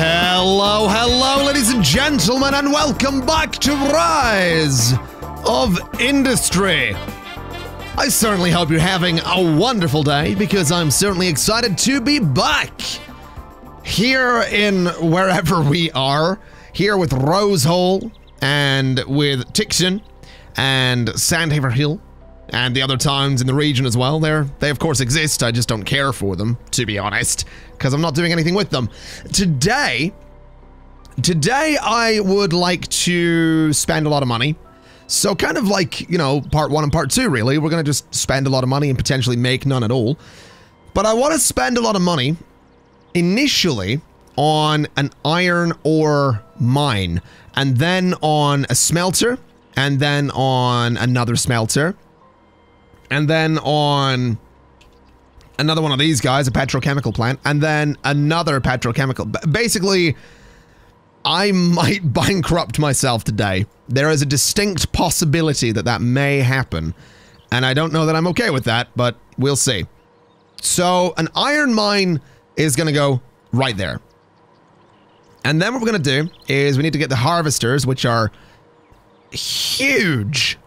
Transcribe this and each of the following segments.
Hello, hello, ladies and gentlemen, and welcome back to Rise of Industry. I certainly hope you're having a wonderful day, because I'm certainly excited to be back here in wherever we are, here with Rosehole, and with Tixon, and Sandhaver Hill, and the other towns in the region as well. They of course exist, I just don't care for them, to be honest, because I'm not doing anything with them. Today I would like to spend a lot of money. So kind of like, you know, part 1 and part 2, really. We're going to just spend a lot of money and potentially make none at all. But I want to spend a lot of money initially on an iron ore mine, and then on a smelter, and then on another smelter, and then on another one of these guys, a petrochemical plant, and then another petrochemical. Basically, I might bankrupt myself today. There is a distinct possibility that that may happen, and I don't know that I'm okay with that, but we'll see. So an iron mine is going to go right there. And then what we're going to do is we need to get the harvesters, which are huge.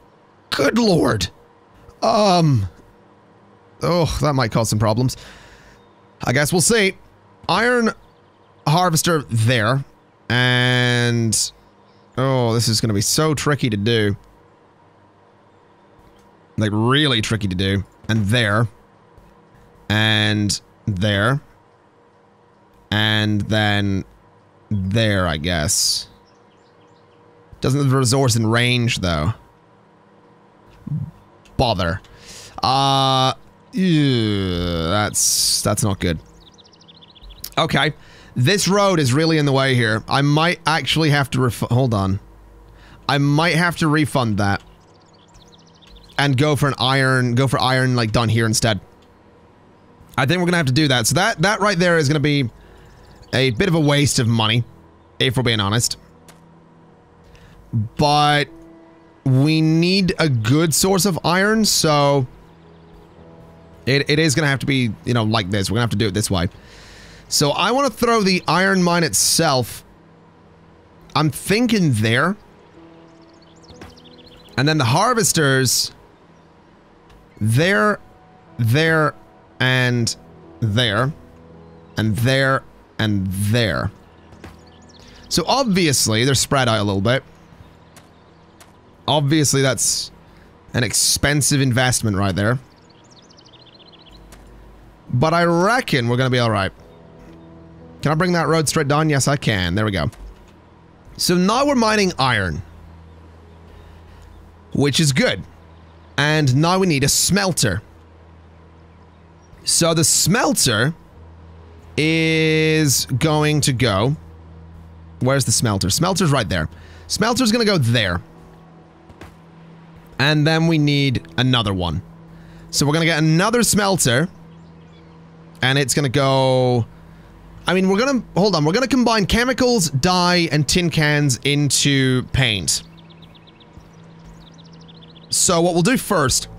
Good lord. Oh, that might cause some problems. I guess we'll see. Iron harvester there. And oh, this is going to be so tricky to do. Like, really tricky to do. And there. And there. And then there, I guess. Doesn't have the resource in range, though. Bother. That's not good. Okay. This road is really in the way here. I might actually have to hold on. I might have to refund that. And go for iron like down here instead. I think we're gonna have to do that. So that right there is gonna be a bit of a waste of money, if we're being honest. But we need a good source of iron, so it is gonna have to be, you know, like this. We're gonna have to do it this way. So I want to throw the iron mine itself, I'm thinking there. And then the harvesters, there, there, and there, and there, and there. So obviously, they're spread out a little bit. Obviously, that's an expensive investment right there. But I reckon we're going to be alright. Can I bring that road straight down? Yes, I can. There we go. So now we're mining iron, which is good. And now we need a smelter. So the smelter is going to go... Where's the smelter? Smelter's right there. Smelter's going to go there. And then we need another one. So we're going to get another smelter. And it's going to go... I mean, we're going to... Hold on. We're going to combine chemicals, dye, and tin cans into paint. So what we'll do first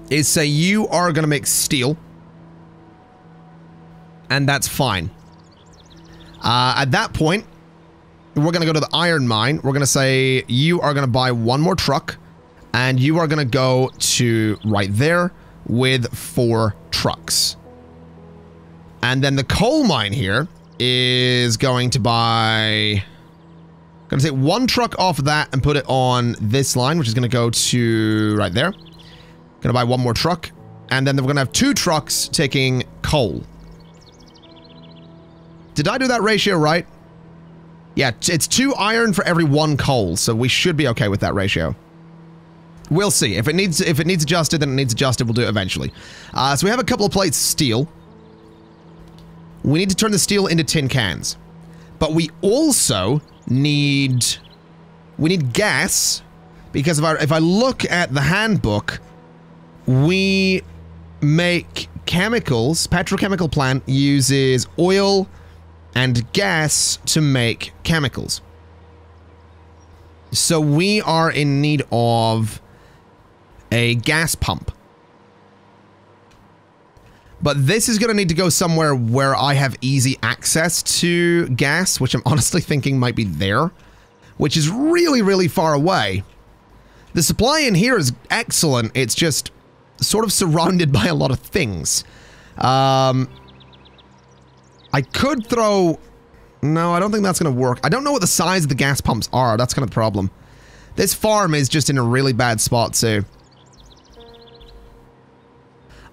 is say you are going to make steel. And that's fine. At that point, we're going to go to the iron mine. We're going to say you are going to buy one more truck. And you are going to go to right there with 4 trucks. And then the coal mine here is going to buy... Going to take 1 truck off of that and put it on this line, which is going to go to right there. Going to buy 1 more truck. And then we're going to have 2 trucks taking coal. Did I do that ratio right? Yeah, it's 2 iron for every 1 coal, so we should be okay with that ratio. We'll see. If it needs adjusted, then it needs adjusted. We'll do it eventually. So we have a couple of plates of steel. We need to turn the steel into tin cans. But we also need... We need gas. Because if I look at the handbook, we make chemicals. Petrochemical plant uses oil and gas to make chemicals. So we are in need of a gas pump. But this is going to need to go somewhere where I have easy access to gas, which I'm honestly thinking might be there, which is really, really far away. The supply in here is excellent. It's just sort of surrounded by a lot of things. I could throw... No, I don't think that's going to work. I don't know what the size of the gas pumps are. That's kind of the problem. This farm is just in a really bad spot, too.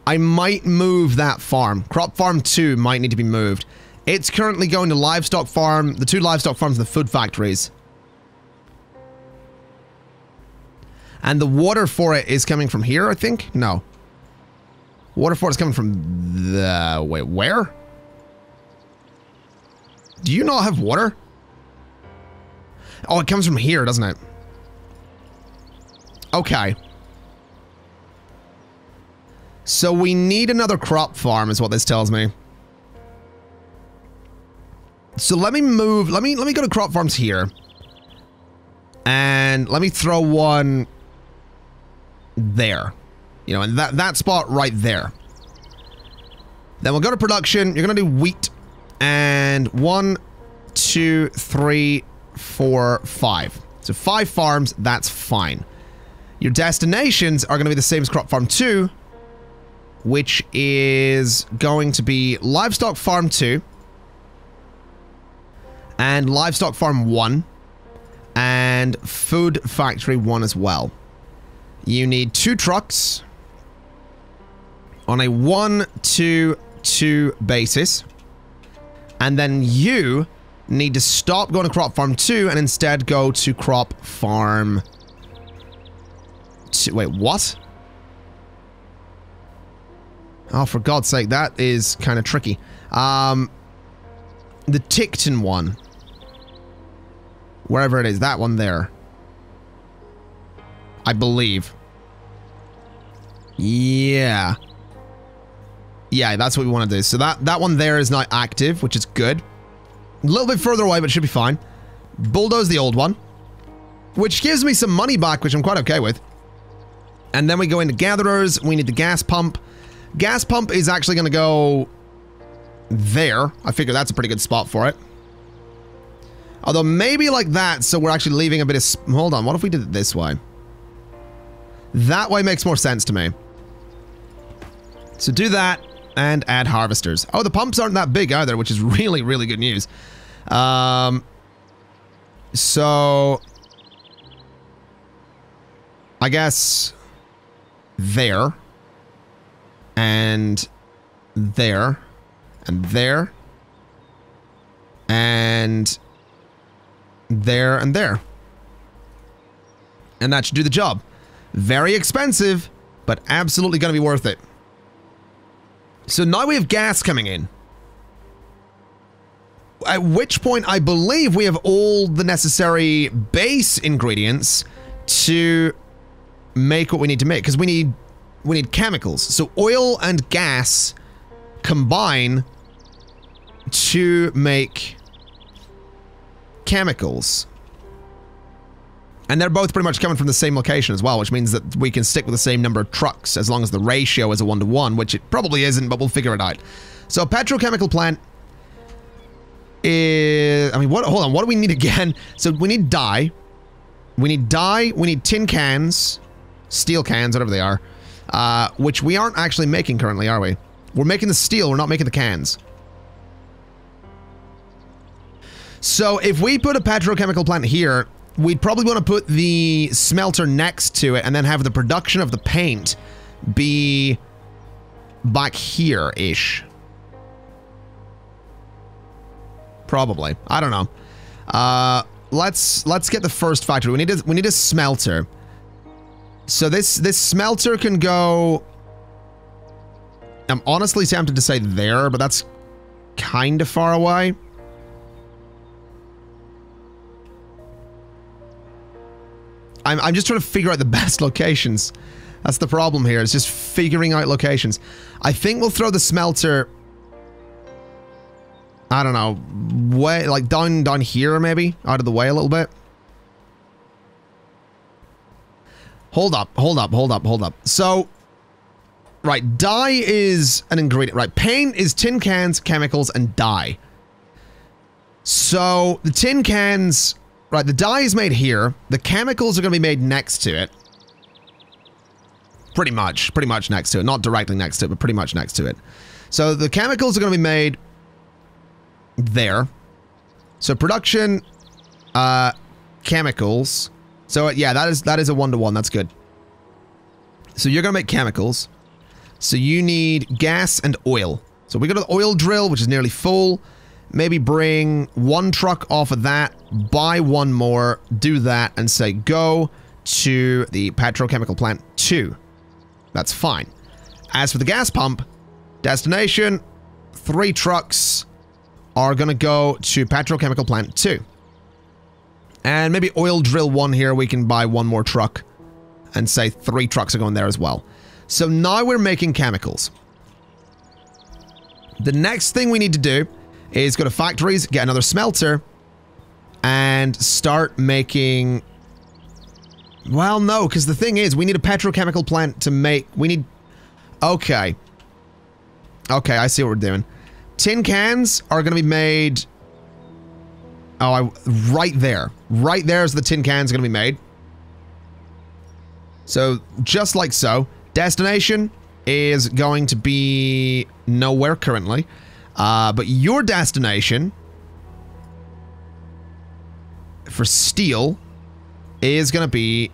I might move that farm. Crop farm 2 might need to be moved. It's currently going to livestock farm, the 2 livestock farms and the food factories. And the water for it is coming from here, I think? No. Water for it is coming from the... Wait, where? Do you not have water? Oh, it comes from here, doesn't it? Okay. So we need another crop farm is what this tells me. So let me move, let me go to crop farms here. And let me throw one there. You know, and that spot right there. Then we'll go to production. You're going to do wheat. And 1, 2, 3, 4, 5. So 5 farms, that's fine. Your destinations are going to be the same as crop farm 2. Which is going to be Livestock Farm 2 and Livestock Farm 1 and Food Factory 1 as well. You need 2 trucks on a 1-2-2 basis, and then you need to stop going to Crop Farm 2 and instead go to Crop Farm 2. Wait, what? Oh, for God's sake, that is kind of tricky. The Ticton one. Wherever it is, that one there. I believe. Yeah. Yeah, that's what we want to do. So that one there is now active, which is good. A little bit further away, but should be fine. Bulldoze the old one. Which gives me some money back, which I'm quite okay with. And then we go into gatherers. We need the gas pump. Gas pump is actually going to go there. I figure that's a pretty good spot for it. Although maybe like that, so we're actually leaving a bit of... Hold on, what if we did it this way? That way makes more sense to me. So do that and add harvesters. Oh, the pumps aren't that big either, which is really, really good news. So... I guess... There... And there, and there, and there, and there. And that should do the job. Very expensive, but absolutely going to be worth it. So now we have gas coming in. At which point I believe we have all the necessary base ingredients to make what we need to make. Because we need chemicals. So oil and gas combine to make chemicals. And they're both pretty much coming from the same location as well, which means that we can stick with the same number of trucks as long as the ratio is a 1-to-1, which it probably isn't, but we'll figure it out. So a petrochemical plant is... I mean, what? Hold on, what do we need again? So we need dye. We need dye, we need tin cans, steel cans, whatever they are. Which we aren't actually making currently, are we? We're making the steel, we're not making the cans. So if we put a petrochemical plant here, we'd probably want to put the smelter next to it and then have the production of the paint be back here-ish. Probably. I don't know. Let's get the first factory. We need a smelter. So this smelter can go... I'm honestly tempted to say there, but that's kind of far away. I'm just trying to figure out the best locations. That's the problem here. It's just figuring out locations. I think we'll throw the smelter... I don't know. Way, like down here maybe? Out of the way a little bit. Hold up. So, Right, dye is an ingredient. Right, paint is tin cans, chemicals, and dye. So, the tin cans... Right, the dye is made here. The chemicals are going to be made next to it. Pretty much next to it. Not directly next to it, but pretty much next to it. So, the chemicals are going to be made there. So, production, chemicals. So, yeah, that is a one-to-one. That's good. So, you're going to make chemicals. So you need gas and oil. So we go to the oil drill, which is nearly full. Maybe bring one truck off of that, buy one more, do that, and say go to the petrochemical plant 2. That's fine. As for the gas pump, destination, 3 trucks are going to go to petrochemical plant 2. And maybe oil drill 1 here, we can buy one more truck and say 3 trucks are going there as well. So now we're making chemicals. The next thing we need to do is go to factories, get another smelter, and start making... Well, no, because the thing is, we need a petrochemical plant to make... We need... Okay. Okay, I see what we're doing. Tin cans are going to be made... Oh, right there. Right there is the tin cans going to be made. So, just like so. Destination is going to be nowhere currently, but your destination for steel is going to be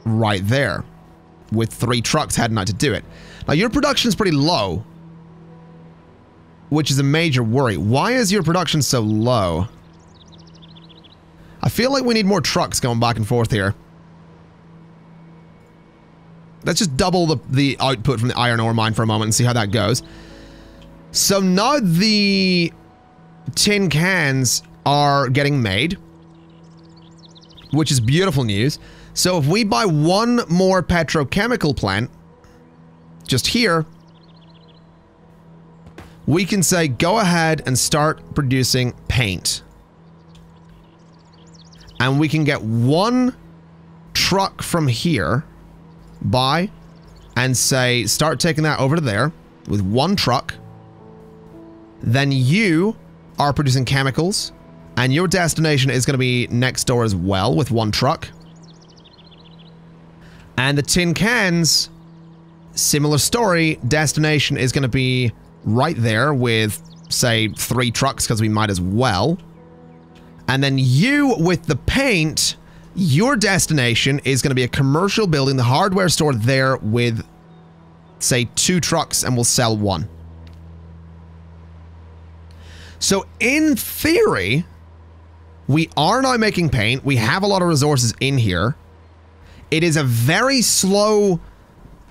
right there with 3 trucks heading out to do it. Now your production is pretty low, which is a major worry. Why is your production so low? I feel like we need more trucks going back and forth here. Let's just double the output from the iron ore mine for a moment and see how that goes. So now the tin cans are getting made, which is beautiful news. So if we buy one more petrochemical plant, just here, we can say go ahead and start producing paint. And we can get 1 truck from here, buy, and say start taking that over to there with 1 truck. Then you are producing chemicals, and your destination is going to be next door as well with 1 truck. And the tin cans, similar story, destination is going to be right there with, say, 3 trucks because we might as well. And then you with the paint, your destination is going to be a commercial building, the hardware store there with, say, 2 trucks, and we'll sell 1. So in theory, we are now making paint. We have a lot of resources in here. It is a very slow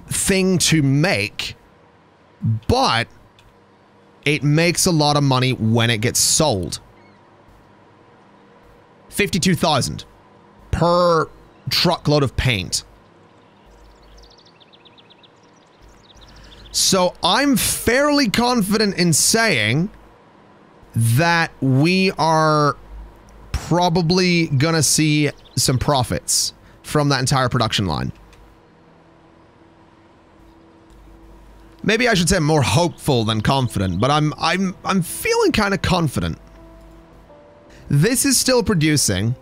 thing to make, but it makes a lot of money when it gets sold. 52,000 per truckload of paint. So I'm fairly confident in saying that we are probably gonna see some profits from that entire production line. Maybe I should say I'm more hopeful than confident, but I'm feeling kind of confident. This is still producing.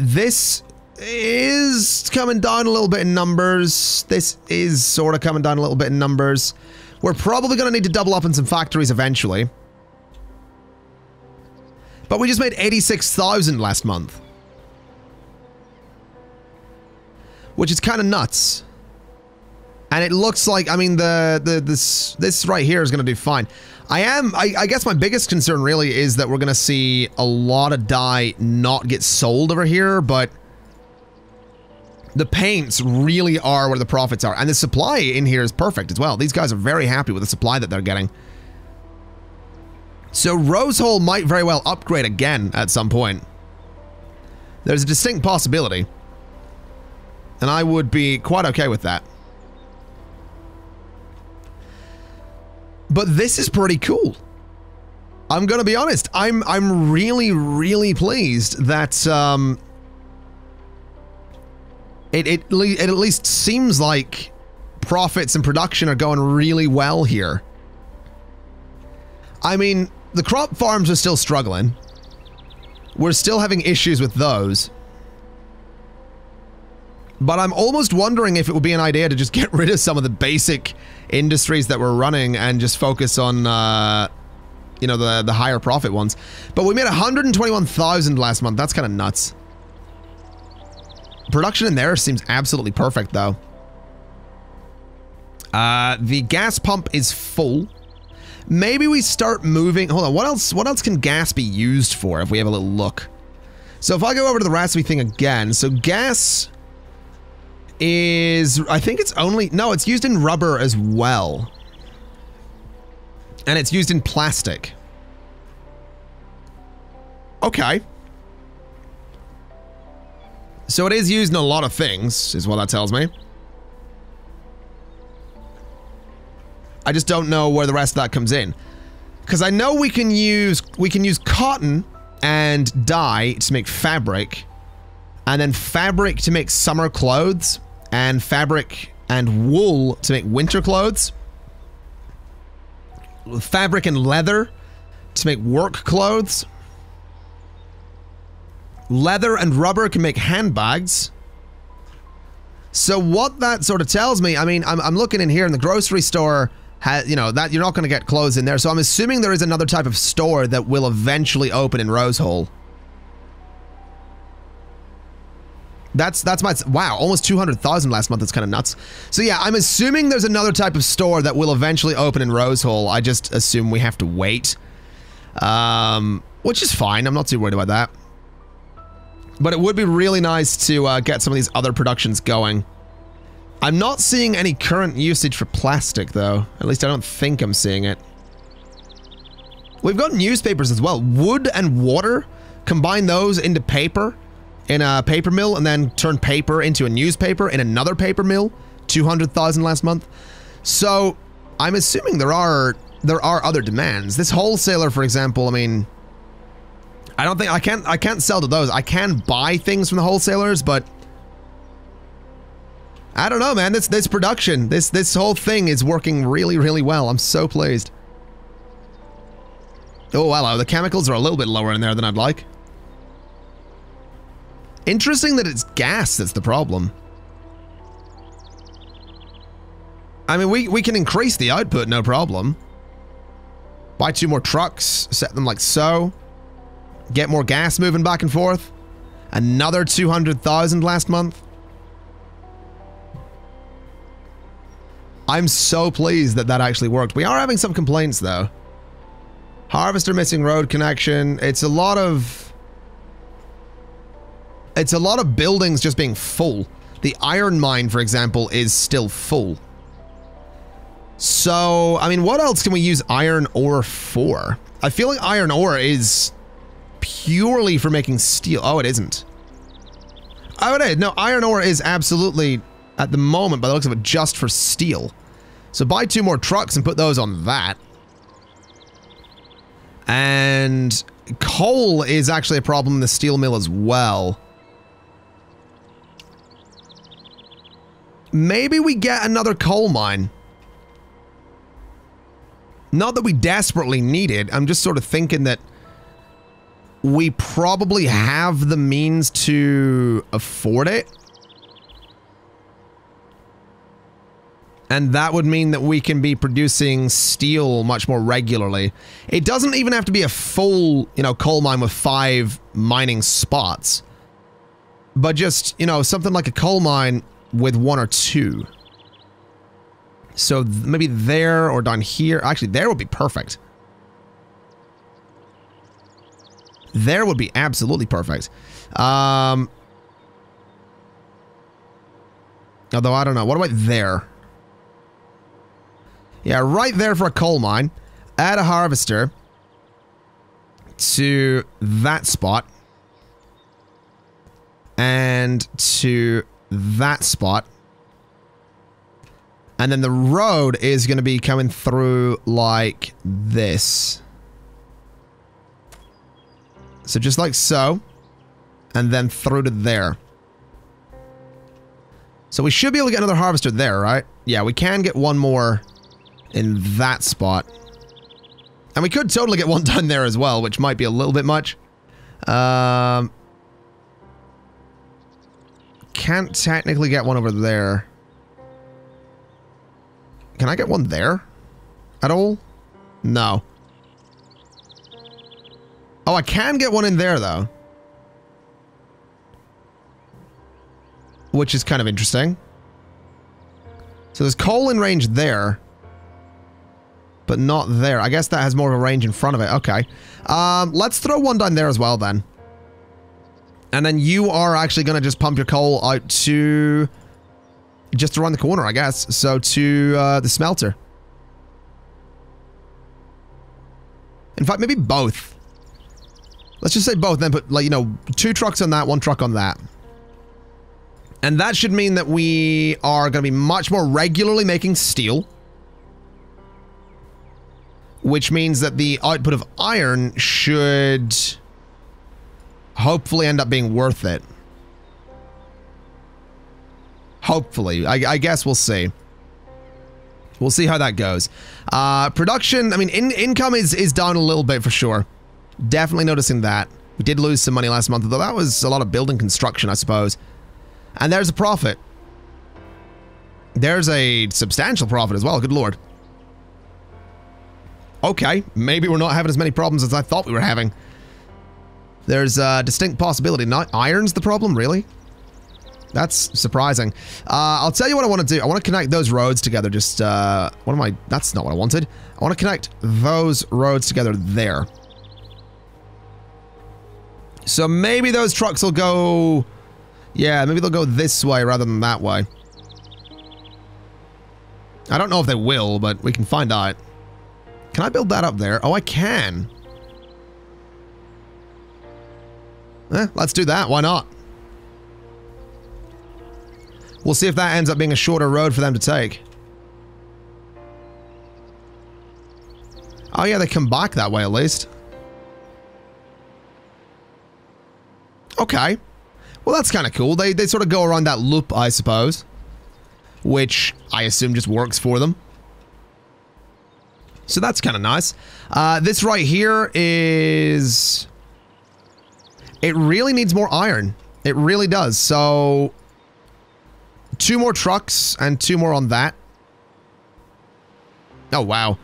This is coming down a little bit in numbers. This is sort of coming down a little bit in numbers. We're probably going to need to double up in some factories eventually. But we just made 86,000 last month, which is kind of nuts. And it looks like, I mean, this right here is going to do fine. I guess my biggest concern really is that we're going to see a lot of dye not get sold over here, but the paints really are where the profits are. And the supply in here is perfect as well. These guys are very happy with the supply that they're getting. So Rosehole might very well upgrade again at some point. There's a distinct possibility. And I would be quite okay with that. But this is pretty cool. I'm gonna be honest. I'm really, really pleased that it at least seems like profits and production are going really well here. I mean, the crop farms are still struggling. We're still having issues with those. But I'm almost wondering if it would be an idea to just get rid of some of the basic industries that we're running and just focus on, you know, the higher profit ones. But we made 121,000 last month. That's kind of nuts. Production in there seems absolutely perfect, though. The gas pump is full. Maybe we start moving. Hold on. What else can gas be used for if we have a little look? So if I go over to the recipe thing again. So gas is, I think it's only, no, it's used in rubber as well. And it's used in plastic. Okay. So it is used in a lot of things, is what that tells me. I just don't know where the rest of that comes in. Because I know we can use cotton and dye to make fabric. And then fabric to make summer clothes. And fabric and wool to make winter clothes. Fabric and leather to make work clothes. Leather and rubber can make handbags. So what that sort of tells me, I mean, I'm looking in here in the grocery store, you know, that you're not going to get clothes in there. So I'm assuming there is another type of store that will eventually open in Rose Hall. That's my, wow, almost 200,000 last month. That's kind of nuts. So yeah, I'm assuming there's another type of store that will eventually open in Rose Hall. I just assume we have to wait. Which is fine. I'm not too worried about that. But it would be really nice to get some of these other productions going. I'm not seeing any current usage for plastic, though. At least I don't think I'm seeing it. We've got newspapers as well. Wood and water. Combine those into paper in a paper mill and then turn paper into a newspaper in another paper mill. 200,000 last month. So I'm assuming there are other demands. This wholesaler, for example, I mean, I don't think I can't sell to those. I can buy things from the wholesalers, but I don't know, man. This production, this whole thing is working really, really well. I'm so pleased. Oh, hello. The chemicals are a little bit lower in there than I'd like. Interesting that it's gas that's the problem. I mean, we can increase the output, no problem. Buy 2 more trucks, set them like so. Get more gas moving back and forth. Another 200,000 last month. I'm so pleased that that actually worked. We are having some complaints though. Harvester missing road connection. It's a lot of buildings just being full. The iron mine, for example, is still full. So, I mean, what else can we use iron ore for? I feel like iron ore is purely for making steel. Oh, it isn't. Oh, it is. No, iron ore is absolutely, at the moment, by the looks of it, just for steel. So buy 2 more trucks and put those on that. And coal is actually a problem in the steel mill as well. Maybe we get another coal mine. Not that we desperately need it. I'm just sort of thinking that we probably have the means to afford it. And that would mean that we can be producing steel much more regularly. It doesn't even have to be a full, you know, coal mine with 5 mining spots. But just, you know, something like a coal mine with 1 or 2. So maybe there or down here. Actually, there would be perfect. There would be absolutely perfect. Although I don't know. What about there? Yeah, right there for a coal mine. Add a harvester to that spot. And to that spot. And then the road is going to be coming through like this. So just like so. And then through to there. So we should be able to get another harvester there, right? Yeah, we can get one more in that spot. And we could totally get one done there as well, which might be a little bit much. Can't technically get one over there. Can I get one there? At all? No. Oh, I can get one in there, though. Which is kind of interesting. So there's coal in range there. But not there. I guess that has more of a range in front of it. Okay. Let's throw one down there as well, then. And then you are actually going to just pump your coal out to... just around the corner, I guess. So to the smelter. In fact, maybe both. Let's just say both, then put, like, you know, 2 trucks on that, 1 truck on that. And that should mean that we are going to be much more regularly making steel. Which means that the output of iron should hopefully end up being worth it. Hopefully. I guess we'll see. We'll see how that goes. Production, I mean, income is down a little bit for sure. Definitely noticing that. We did lose some money last month, though that was a lot of building construction, I suppose. And there's a profit. There's a substantial profit as well, good lord. Okay, maybe we're not having as many problems as I thought we were having. There's a distinct possibility. Not iron's the problem, really? That's surprising. I'll tell you what I want to do. I want to connect those roads together. Just, what am I? That's not what I wanted. I want to connect those roads together there. So maybe those trucks will go... yeah, maybe they'll go this way rather than that way. I don't know if they will, but we can find out. Can I build that up there? Oh, I can. Let's do that. Why not? We'll see if that ends up being a shorter road for them to take. Oh, yeah, they come back that way at least. Okay. Well, that's kind of cool. They sort of go around that loop, I suppose. Which I assume just works for them. So that's kind of nice. This right here is... it really needs more iron. It really does. So... 2 more trucks and 2 more on that. Oh, wow.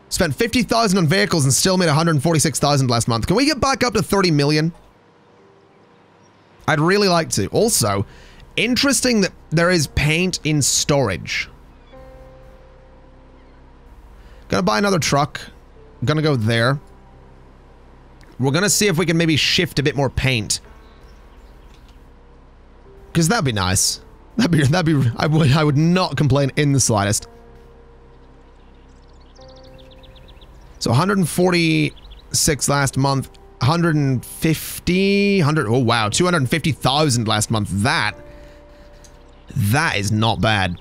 Spent 50,000 on vehicles and still made 146,000 last month. Can we get back up to 30 million? I'd really like to. Also, interesting that there is paint in storage. Gonna buy another truck. Gonna go there. We're gonna see if we can maybe shift a bit more paint. Because that'd be nice. I would not complain in the slightest. So 146 last month. 150, oh wow, 250,000 last month. That is not bad.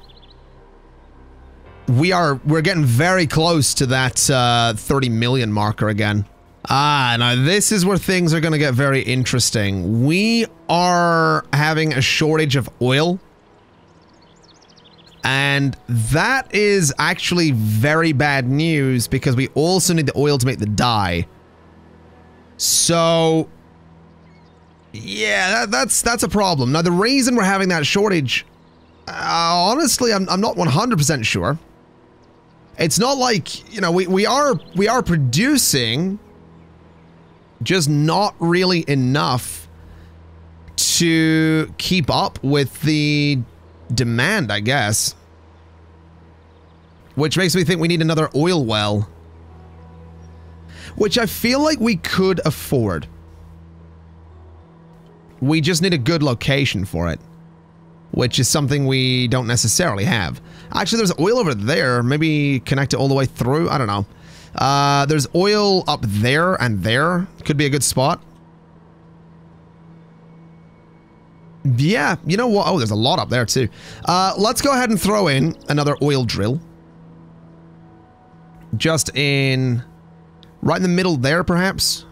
We're getting very close to that 30 million marker again. Now this is where things are going to get very interesting. We are having a shortage of oil. And that is actually very bad news because we also need the oil to make the dye. So, yeah, that's a problem. Now, the reason we're having that shortage, honestly, I'm not 100% sure. It's not like, you know, we are producing, just not really enough to keep up with the demand, I guess. Which makes me think we need another oil well. Which I feel like we could afford. We just need a good location for it. Which is something we don't necessarily have. Actually, there's oil over there. Maybe connect it all the way through. I don't know. There's oil up there and there. Could be a good spot. Yeah, you know what? Oh, there's a lot up there too. Let's go ahead and throw in another oil drill. Just in... right in the middle there, perhaps?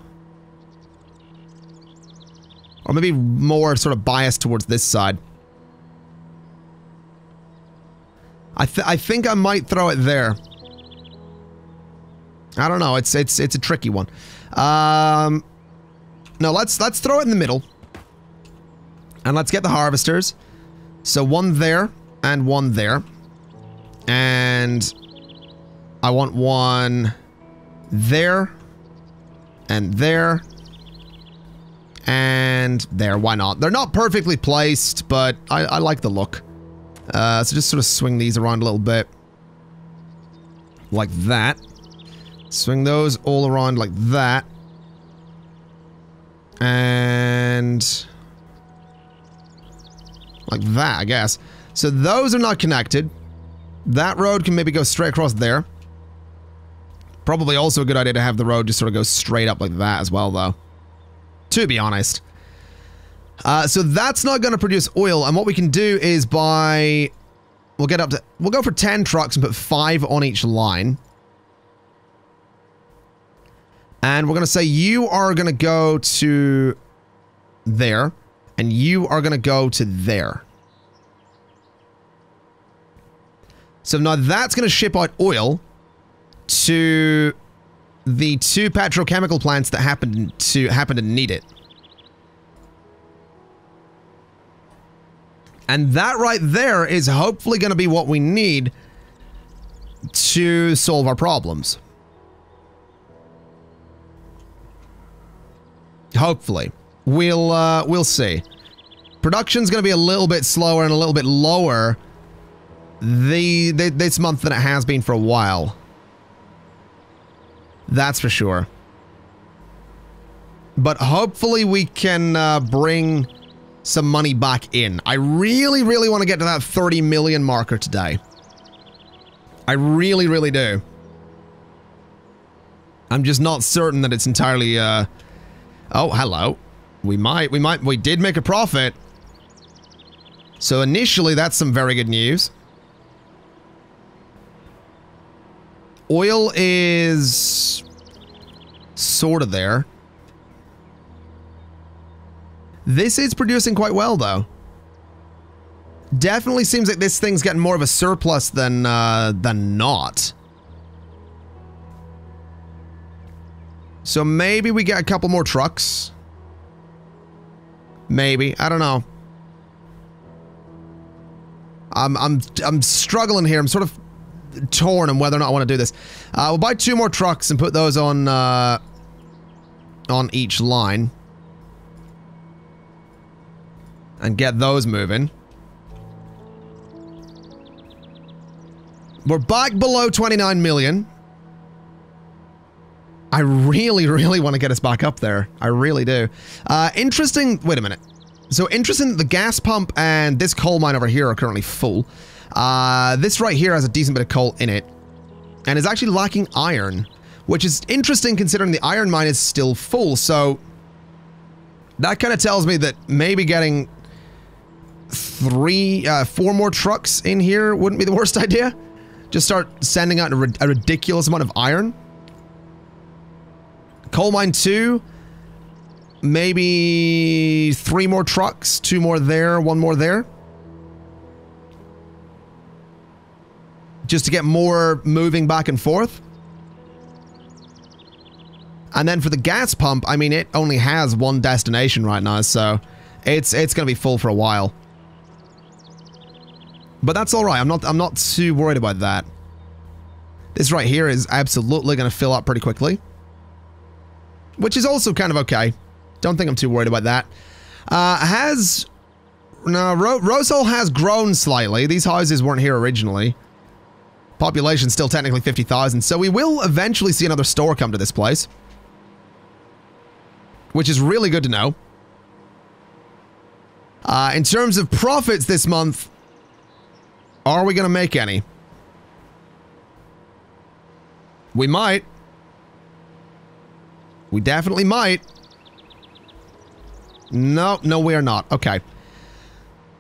Or maybe more sort of biased towards this side. I think I might throw it there. I don't know. It's a tricky one. No, let's throw it in the middle. And let's get the harvesters. So one there and one there. And I want one there and there and there. Why not? They're not perfectly placed, but I like the look. So just sort of swing these around a little bit. Like that. Swing those all around like that. And like that, I guess. So those are not connected. That road can maybe go straight across there. Probably also a good idea to have the road just sort of go straight up like that as well, though. To be honest. So that's not going to produce oil, and what we can do is we'll go for 10 trucks and put 5 on each line. And we're going to say you are going to go to there, and you are going to go to there. So now that's going to ship out oil to the 2 petrochemical plants that happen to need it. And that right there is hopefully going to be what we need to solve our problems. Hopefully. We'll see. Production's going to be a little bit slower and a little bit lower this month than it has been for a while. That's for sure. But hopefully we can bring some money back in. I really, really want to get to that 30 million marker today. I really, really do. I'm just not certain that it's entirely, oh, hello. We did make a profit. So initially, that's some very good news. Oil is sort of there. This is producing quite well, though. Definitely seems like this thing's getting more of a surplus than not. So maybe we get a couple more trucks. Maybe. I don't know. I'm struggling here. I'm sort of torn on whether or not I want to do this. We'll buy 2 more trucks and put those on each line. And get those moving. We're back below 29 million. I really, really want to get us back up there. I really do. Interesting. Wait a minute. So interesting that the gas pump and this coal mine over here are currently full. This right here has a decent bit of coal in it. And is actually lacking iron. Which is interesting considering the iron mine is still full. So that kind of tells me that maybe getting 4 more trucks in here wouldn't be the worst idea. Just start sending out a ridiculous amount of iron. Coal mine 2. Maybe 3 more trucks. 2 more there, 1 more there. Just to get more moving back and forth. And then for the gas pump, I mean, it only has 1 destination right now, so it's going to be full for a while. But that's all right. I'm not too worried about that. This right here is absolutely going to fill up pretty quickly. Which is also kind of okay. Don't think I'm too worried about that. Rosal has grown slightly. These houses weren't here originally. Population's still technically 50,000, so we will eventually see another store come to this place. Which is really good to know. In terms of profits this month, are we going to make any? We might. We definitely might. No, we are not. Okay.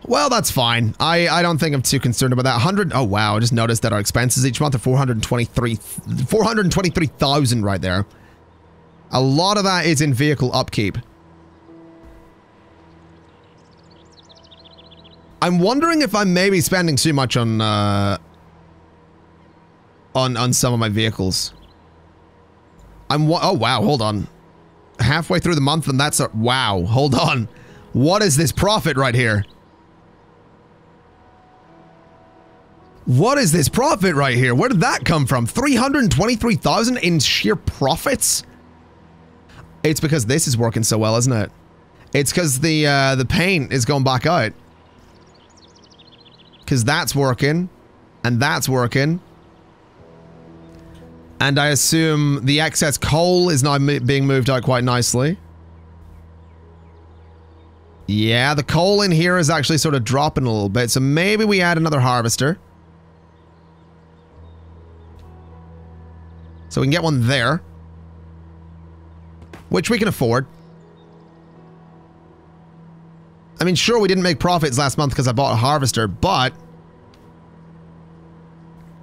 Well, that's fine. I don't think I'm too concerned about that. 100. Oh, wow. I just noticed that our expenses each month are 423,000 right there. A lot of that is in vehicle upkeep. I'm wondering if I'm maybe spending too much on on some of my vehicles. Oh, wow, hold on. Halfway through the month and that's a... Wow, hold on. What is this profit right here? What is this profit right here? Where did that come from? 323,000 in sheer profits? It's because this is working so well, isn't it? It's because the paint is going back out. Because that's working. And that's working. And I assume the excess coal is now being moved out quite nicely. Yeah, the coal in here is actually sort of dropping a little bit. So maybe we add another harvester. So we can get one there. Which we can afford. I mean, sure, we didn't make profits last month because I bought a harvester, but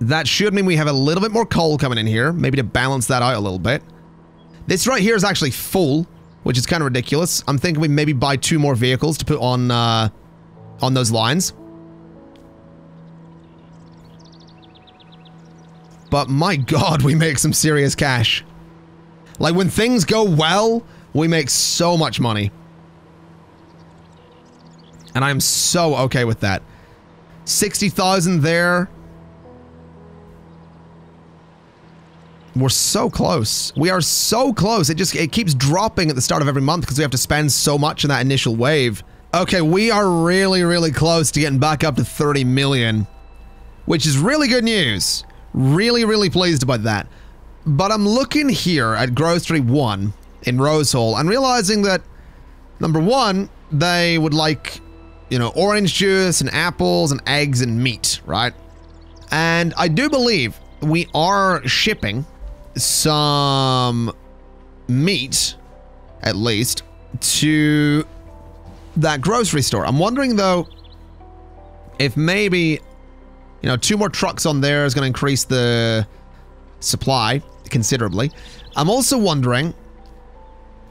that should mean we have a little bit more coal coming in here, maybe to balance that out a little bit. This right here is actually full, which is kind of ridiculous. I'm thinking we maybe buy 2 more vehicles to put on those lines. But my God, we make some serious cash. Like, when things go well, we make so much money. And I'm so okay with that. 60,000 there. We're so close. We are so close. It keeps dropping at the start of every month because we have to spend so much in that initial wave. Okay, we are really, really close to getting back up to 30 million, which is really good news. Really, really pleased about that. But I'm looking here at Grocery 1 in Rosehall and realizing that, number one, they would like, you know, orange juice and apples and eggs and meat, right? And I do believe we are shipping some meat, at least, to that grocery store. I'm wondering, though, if maybe, you know, 2 more trucks on there is going to increase the supply considerably. I'm also wondering,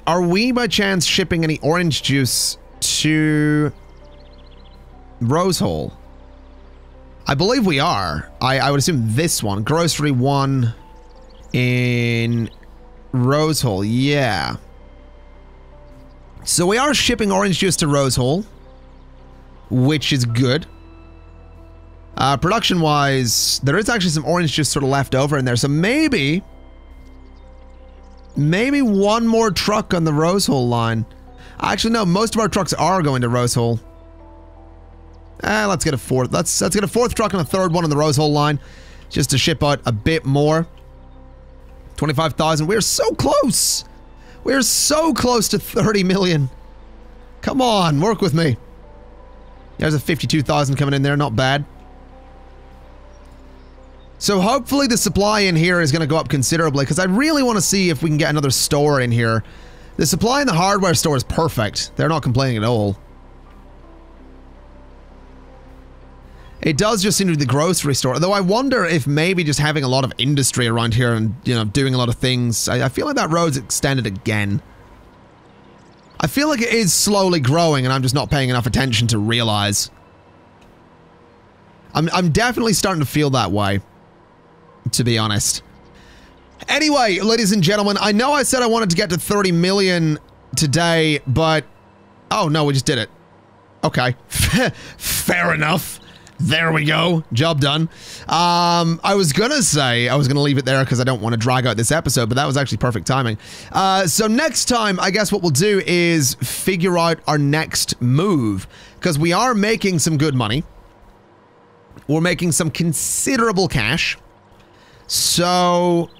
are we by chance shipping any orange juice to Rosehall? I believe we are. I would assume this one, Grocery 1 in Rosehall. Yeah. So we are shipping orange juice to Rosehall, which is good. Production-wise, there is actually some orange juice sort of left over in there, so maybe 1 more truck on the Rosehall line. Actually, no, most of our trucks are going to Rosehall. Let's get a 4th. Let's get a 4th truck and a 3rd one on the Rosehall line, just to ship out a bit more. 25,000. We're so close. We're so close to 30 million. Come on, work with me. There's a 52,000 coming in there. Not bad. So hopefully the supply in here is going to go up considerably, because I really want to see if we can get another store in here. The supply in the hardware store is perfect. They're not complaining at all. It does just seem to be the grocery store, though I wonder if maybe just having a lot of industry around here and, you know, doing a lot of things, I feel like that road's extended again. I feel like it is slowly growing and I'm just not paying enough attention to realize. I'm definitely starting to feel that way, to be honest. Anyway, ladies and gentlemen, I know I said I wanted to get to 30 million today, but... Oh, no, we just did it. Okay. Fair enough. There we go. Job done. I was gonna say, I was gonna leave it there because I don't want to drag out this episode, but that was actually perfect timing. So next time, I guess what we'll do is figure out our next move, because we are making some good money. We're making some considerable cash. So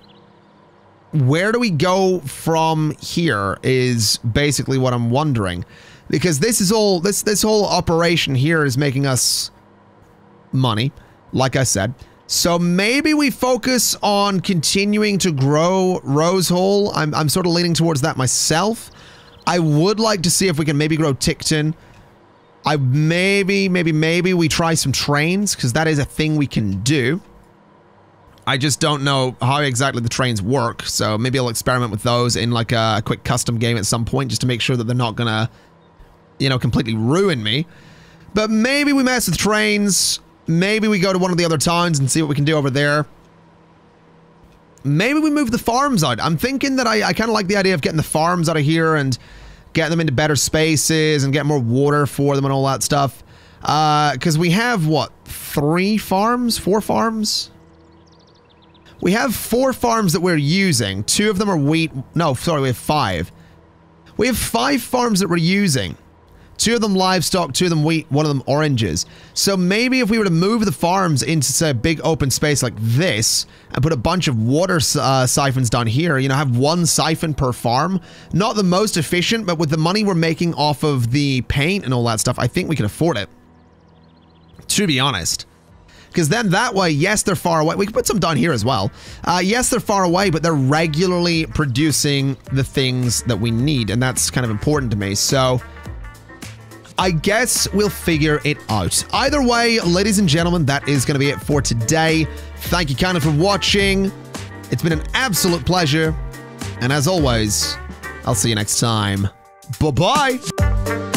where do we go from here is basically what I'm wondering, because this is all, this whole operation here is making us money, like I said. So maybe we focus on continuing to grow Rosehall. I'm sort of leaning towards that myself. I would like to see if we can maybe grow Tickton. Maybe we try some trains, because that is a thing we can do. I just don't know how exactly the trains work, so maybe I'll experiment with those in like a quick custom game at some point, just to make sure that they're not gonna, you know, completely ruin me. But maybe we mess with trains. Maybe we go to one of the other towns and see what we can do over there. maybe we move the farms out. I'm thinking that I kind of like the idea of getting the farms out of here and getting them into better spaces and getting more water for them and all that stuff. Because we have, what, 4 farms? We have 4 farms that we're using. 2 of them are wheat. No, sorry, we have 5. We have 5 farms that we're using. 2 of them livestock, 2 of them wheat, 1 of them oranges. So maybe if we were to move the farms into, say, a big open space like this and put a bunch of water siphons down here, you know, have 1 siphon per farm. Not the most efficient, but with the money we're making off of the paint and all that stuff, I think we can afford it. To be honest. Because then that way, yes, they're far away. We can put some down here as well. Yes, they're far away, but they're regularly producing the things that we need. And that's kind of important to me. So I guess we'll figure it out. Either way, ladies and gentlemen, that is going to be it for today. Thank you kind of for watching. It's been an absolute pleasure. And as always, I'll see you next time. Bye-bye.